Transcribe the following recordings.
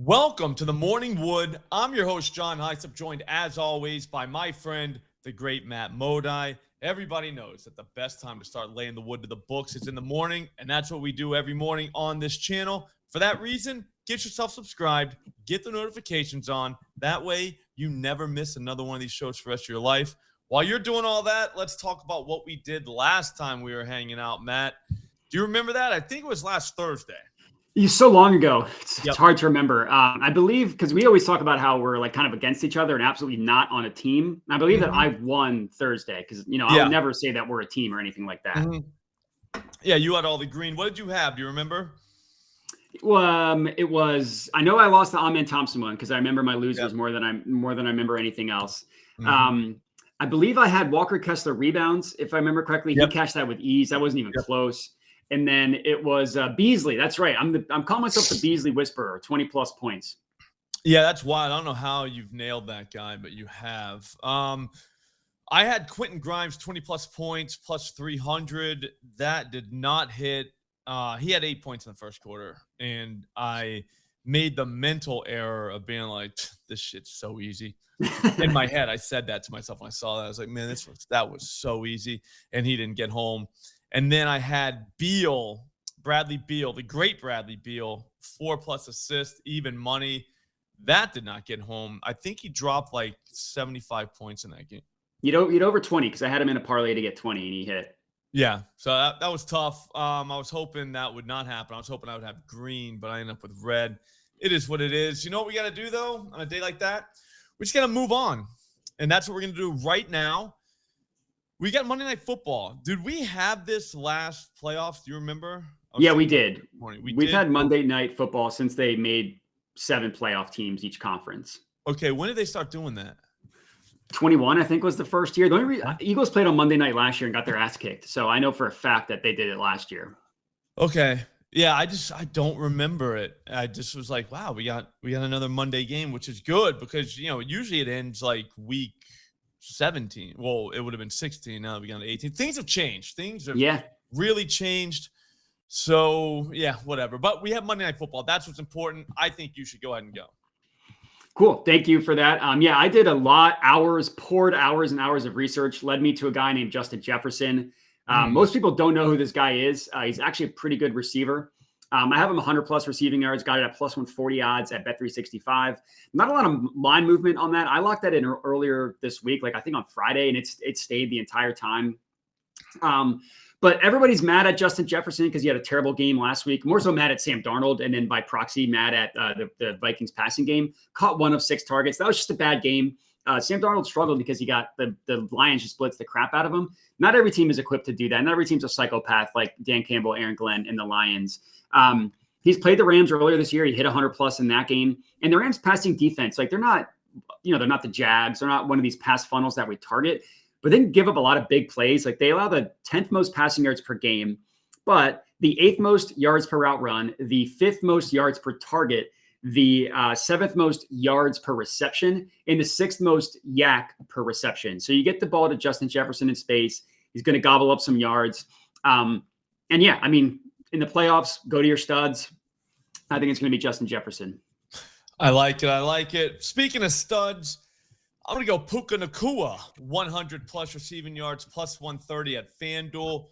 Welcome to the Morning Wood. I'm your host, John Heisop, joined as always by my friend, the great Matt Modi. Everybody knows that the best time to start laying the wood to the books is in the morning, and that's what we do every morning on this channel. For that reason, get yourself subscribed, get the notifications on. That way, you never miss another one of these shows for the rest of your life. While you're doing all that, let's talk about what we did last time we were hanging out, Matt. Do you remember that? I think it was last Thursday. So long ago, it's hard to remember. I believe because we always talk about how we're like kind of against each other and absolutely not on a team. I believe that I won Thursday because I would never say that we're a team or anything like that. Yeah, you had all the green. What did you have? Do you remember? It was. I know I lost the Amen Thompson one because I remember my losers more than I remember anything else. I believe I had Walker Kessler rebounds, if I remember correctly. He cashed that with ease. That wasn't even close. And then it was Beasley. That's right. I'm calling myself the Beasley Whisperer. 20+ points. Yeah, that's wild. I don't know how you've nailed that guy, but you have. I had Quentin Grimes 20+ points plus 300. That did not hit. He had 8 points in the first quarter, and I made the mental error of being like, "This shit's so easy." In my head, I said that to myself when I saw that. I was like, "Man, that was so easy," and he didn't get home. And then I had Bradley Beal, the great Bradley Beal, 4+ assists, even money. That did not get home. I think he dropped like 75 points in that game. You'd over 20 because I had him in a parlay to get 20 and he hit. Yeah, so that was tough. I was hoping that would not happen. I was hoping I would have green, but I ended up with red. It is what it is. You know what we got to do, though, on a day like that? We just got to move on. And that's what we're going to do right now. We got Monday Night Football. Did we have this last playoffs? Do you remember? Yeah, we did. We've had Monday Night Football since they made 7 playoff teams each conference. Okay, when did they start doing that? 21, I think, was the first year. The only reason Eagles played on Monday night last year and got their ass kicked. So I know for a fact that they did it last year. Okay. Yeah, I don't remember it. I just was like, wow, we got another Monday game, which is good because, usually it ends like week 17. Well, it would have been 16. Now we got to 18. Things have changed. Things have really changed. So, yeah, whatever. But we have Monday Night Football. That's what's important. I think you should go ahead and go. Cool. Thank you for that. Yeah, I did a lot. Poured hours and hours of research, led me to a guy named Justin Jefferson. Most people don't know who this guy is. He's actually a pretty good receiver. I have him 100+ receiving yards, got it at plus 140 odds at Bet365. Not a lot of line movement on that. I locked that in earlier this week, like I think on Friday, and it stayed the entire time. But everybody's mad at Justin Jefferson because he had a terrible game last week. More so mad at Sam Darnold, and then by proxy, mad at the Vikings passing game. Caught 1 of 6 targets. That was just a bad game. Sam Darnold struggled because he got the Lions just blitzed the crap out of him. Not every team is equipped to do that. Not every team's a psychopath like Dan Campbell, Aaron Glenn, and the Lions. He's played the Rams earlier this year. He hit 100+ in that game. And the Rams passing defense, like they're not the Jags. They're not one of these pass funnels that we target. But they can give up a lot of big plays. Like they allow the 10th most passing yards per game, but the 8th most yards per route run, the 5th most yards per target, the 7th most yards per reception, and the 6th most yak per reception. So you get the ball to Justin Jefferson in space. He's going to gobble up some yards. And yeah, I mean, in the playoffs, go to your studs. I think it's going to be Justin Jefferson. I like it. Speaking of studs, I'm going to go Puka Nacua, 100+ receiving yards, plus 130 at FanDuel.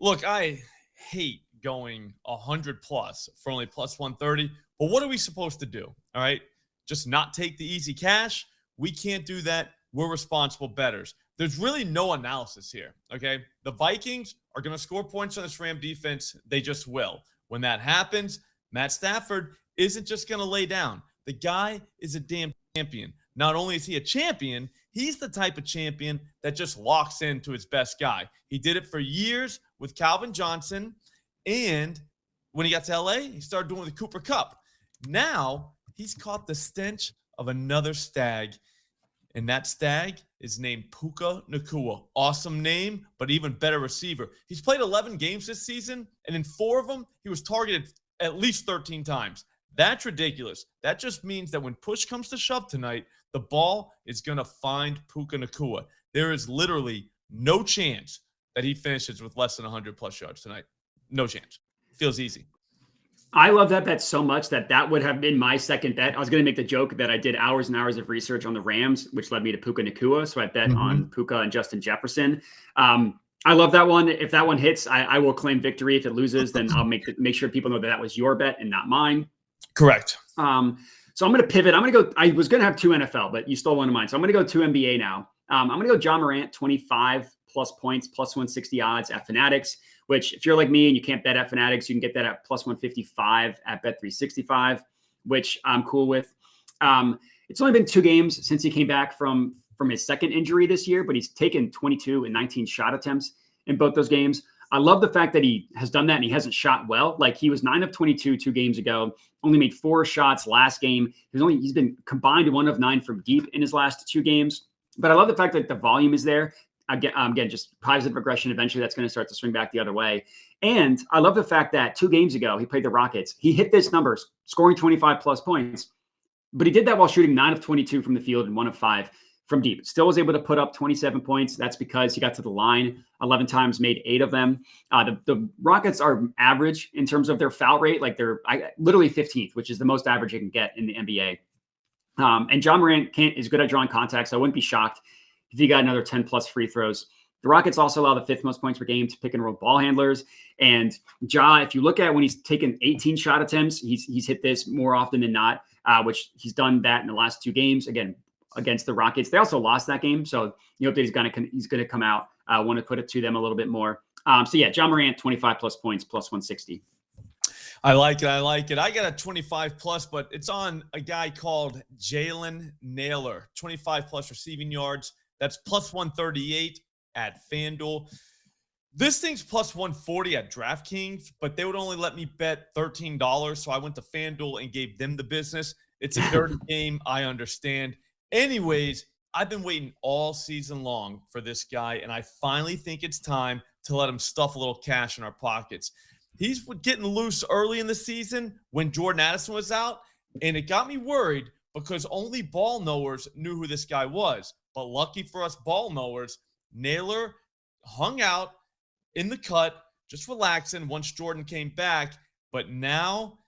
Look, I hate going 100+ for only plus 130, but what are we supposed to do? All right, just not take the easy cash? We can't do that. We're responsible bettors. There's really no analysis here, okay? The Vikings are going to score points on this Ram defense. They just will. When that happens, Matt Stafford isn't just going to lay down. The guy is a damn champion. Not only is he a champion, he's the type of champion that just locks into his best guy. He did it for years with Calvin Johnson, and when he got to LA, he started doing it with Cooper Kupp. Now, he's caught the stench of another stag, and that stag is named Puka Nacua. Awesome name, but even better receiver. He's played 11 games this season, and in 4 of them, he was targeted at least 13 times. That's ridiculous. That just means that when push comes to shove tonight, the ball is going to find Puka Nacua. There is literally no chance that he finishes with less than 100+ yards tonight. No chance. Feels easy. I love that bet so much that would have been my second bet. I was going to make the joke that I did hours and hours of research on the Rams, which led me to Puka Nacua. So I bet on Puka and Justin Jefferson. I love that one. If that one hits, I will claim victory. If it loses, then I'll make sure people know that was your bet and not mine. Correct. So I'm going to pivot. I'm going to go. I was going to have 2 NFL, but you stole one of mine. So I'm going to go 2 NBA now. I'm going to go John Morant, 25 plus points, plus 160 odds at Fanatics, which if you're like me and you can't bet at Fanatics, you can get that at plus 155 at Bet365, which I'm cool with. It's only been 2 games since he came back from his second injury this year, but he's taken 22 and 19 shot attempts in both those games. I love the fact that he has done that and he hasn't shot well. Like he was 9 of 22 2 games ago, only made 4 shots last game. He's been combined 1 of 9 from deep in his last 2 games. But I love the fact that the volume is there. Again, just positive regression. Eventually, that's going to start to swing back the other way. And I love the fact that 2 games ago, he played the Rockets. He hit this numbers, scoring 25 plus points. But he did that while shooting 9 of 22 from the field and 1 of 5 from deep. Still was able to put up 27 points. That's because he got to the line 11 times, made 8 of them. The Rockets are average in terms of their foul rate. Like they're literally 15th, which is the most average you can get in the NBA. And John Morant is good at drawing contact, so I wouldn't be shocked if he got another 10 plus free throws. The Rockets also allow the 5th most points per game to pick and roll ball handlers. And Ja, if you look at when he's taken 18 shot attempts, he's hit this more often than not, which he's done that in the last 2 games. Again, against the Rockets. They also lost that game. So you hope that he's going to come out. I want to put it to them a little bit more. So yeah, John Morant, 25 plus points, plus 160. I like it. I got a 25 plus, but it's on a guy called Jalen Naylor, 25 plus receiving yards. That's plus 138 at FanDuel. This thing's plus 140 at DraftKings, but they would only let me bet $13. So I went to FanDuel and gave them the business. It's a dirty game. I understand. Anyways, I've been waiting all season long for this guy, and I finally think it's time to let him stuff a little cash in our pockets. He's getting loose early in the season when Jordan Addison was out, and it got me worried because only ball knowers knew who this guy was. But lucky for us ball knowers, Naylor hung out in the cut, just relaxing once Jordan came back. But now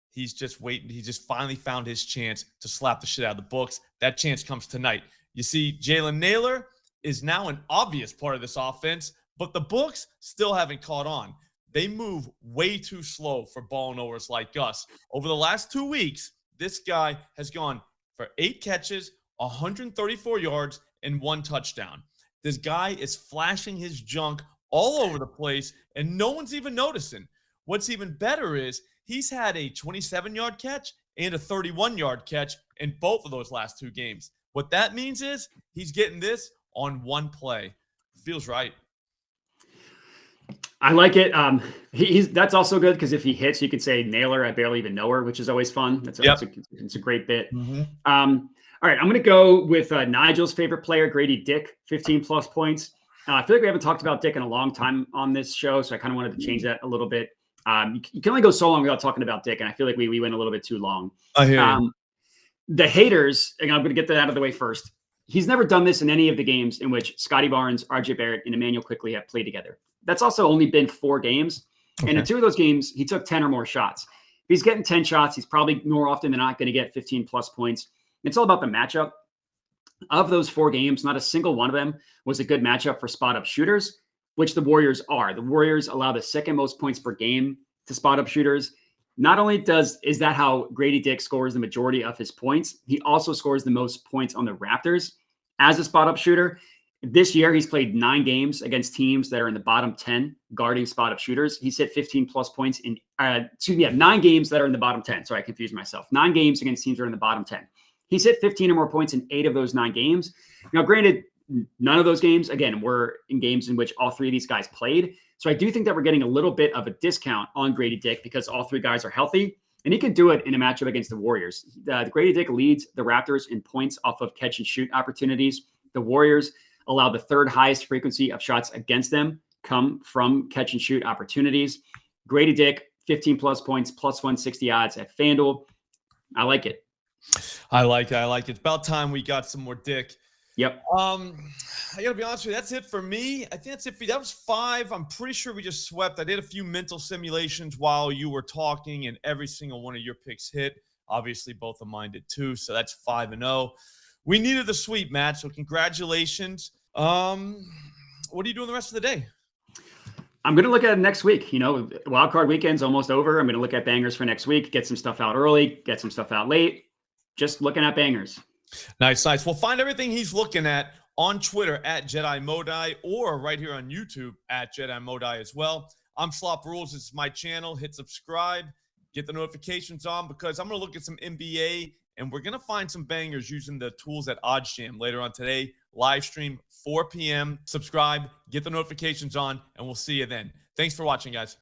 he's just waiting. He just finally found his chance to slap the shit out of the books. That chance comes tonight. You see, Jalen Naylor is now an obvious part of this offense, but the books still haven't caught on. They move way too slow for ball knowers like us. Over the last 2 weeks, this guy has gone for 8 catches, 134 yards, and 1 touchdown. This guy is flashing his junk all over the place, and no one's even noticing. What's even better is he's had a 27-yard catch and a 31-yard catch in both of those last 2 games. What that means is he's getting this on 1 play. Feels right. I like it. That's also good because if he hits, you could say Naylor, I barely even know her, which is always fun. It's a great bit. All right, I'm going to go with Nigel's favorite player, Grady Dick, 15 plus points. I feel like we haven't talked about Dick in a long time on this show, so I kind of wanted to change that a little bit. You can only go so long without talking about Dick, and I feel like we went a little bit too long. I hear you. The haters, and I'm going to get that out of the way first. He's never done this in any of the games in which Scotty Barnes, RJ Barrett, and Emmanuel Quickley have played together. That's also only been 4 games. Okay. And in 2 of those games, he took 10 or more shots. If he's getting 10 shots, he's probably more often than not going to get 15 plus points. It's all about the matchup. Of those 4 games, not a single one of them was a good matchup for spot-up shooters, which the Warriors are. The Warriors allow the 2nd most points per game to spot-up shooters. Not only is that how Grady Dick scores the majority of his points, he also scores the most points on the Raptors as a spot-up shooter. This year, he's played 9 games against teams that are in the bottom 10 guarding spot-up shooters. He's hit 15 plus points in 9 games that are in the bottom 10. Sorry, I confused myself. 9 games against teams that are in the bottom 10. He's hit 15 or more points in 8 of those 9 games. Now, granted, none of those games, again, were in games in which all 3 of these guys played. So I do think that we're getting a little bit of a discount on Grady Dick because all 3 guys are healthy. And he can do it in a matchup against the Warriors. Grady Dick leads the Raptors in points off of catch and shoot opportunities. The Warriors allow the 3rd highest frequency of shots against them come from catch and shoot opportunities. Grady Dick, 15 plus points, plus 160 odds at FanDuel. I like it. I like it. It's about time we got some more Dick. Yep. I gotta be honest with you, that's it for me. I think that's it for you. That was 5. I'm pretty sure we just swept. I did a few mental simulations while you were talking, and every single one of your picks hit. Obviously, both of mine did too. So that's 5-0. We needed the sweep, Matt. So congratulations. What are you doing the rest of the day? I'm going to look at it next week. You know, wild card weekend's almost over. I'm going to look at bangers for next week, get some stuff out early, get some stuff out late. Just looking at bangers. Nice. We'll find everything he's looking at on Twitter at Jedi Modai or right here on YouTube at Jedi Modai as well. I'm Slop Rules. It's my channel. Hit subscribe. Get the notifications on because I'm going to look at some NBA and we're going to find some bangers using the tools at OddsJam later on today. Live stream 4 p.m. Subscribe. Get the notifications on and we'll see you then. Thanks for watching, guys.